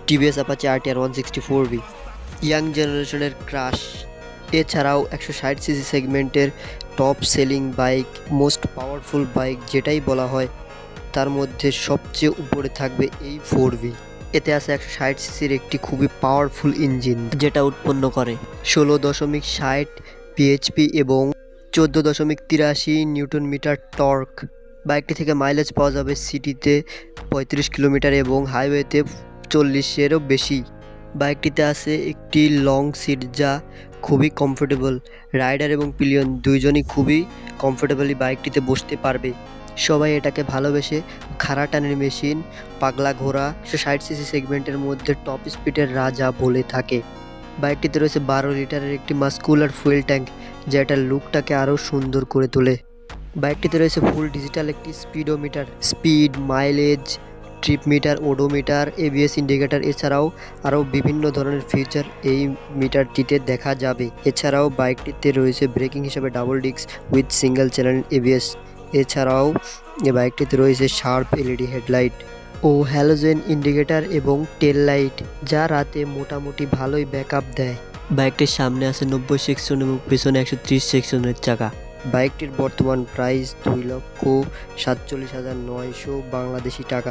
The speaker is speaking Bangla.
TVS Apache RTR 164V young জেনারেশনের ক্রাশ। এছাড়াও 160 সিসি সেগমেন্টের top selling bike, most powerful bike যেটাই বলা হয় তার মধ্যে সবচেয়ে উপরে থাকবে এই 4V। এতে আছে 160 সিসির একটি খুবই পাওয়ারফুল ইঞ্জিন যেটা উৎপন্ন করে 16.60 পিএইচপি এবং 14.83 নিউটন মিটার টর্ক। বাইকটি থেকে মাইলেজ পাওয়া যাবে সিটিতে 35 কিলোমিটার এবং হাইওয়েতে 40-এরও বেশি। বাইকটিতে আছে একটি লং সিট যা খুবই কমফোর্টেবল। রাইডার এবং পিলিয়ন দুইজনই খুবই কমফোর্টেবলি বাইকটিতে বসতে পারবে। সবাই এটাকে ভালোবেসে খাড়া টানের মেশিন, পাগলা ঘোড়া, 160 সিসি সেগমেন্টের মধ্যে টপ স্পিডের রাজা বলে থাকে। বাইকটিতে রয়েছে 12 লিটারের একটি মাস্কুলার ফুয়েল ট্যাঙ্ক যা এটার লুকটাকে আরও সুন্দর করে তোলে। বাইকটিতে রয়েছে ফুল ডিজিটাল একটি speedometer, speed, mileage, trip meter, odometer, ABS indicator এছাড়াও আরও বিভিন্ন ধরনের ফিচার এই মিটারটিতে দেখা যাবে। এছাড়াও বাইকটিতে রয়েছে ব্রেকিং হিসাবে double disc with single channel ABS. এছাড়াও এই বাইকটিতে রয়েছে শার্প এলইডি হেডলাইট ও হ্যালোজেন ইন্ডিকেটর এবং টেল লাইট যা রাতে মোটামুটি ভালোই ব্যাকআপ দেয়। বাইকটির সামনে আছে 90 সেকশন এবং পেছনে 130 সেকশনের চাকা। বাইকটির বর্তমান প্রাইস 2,47,900 বাংলাদেশি টাকা।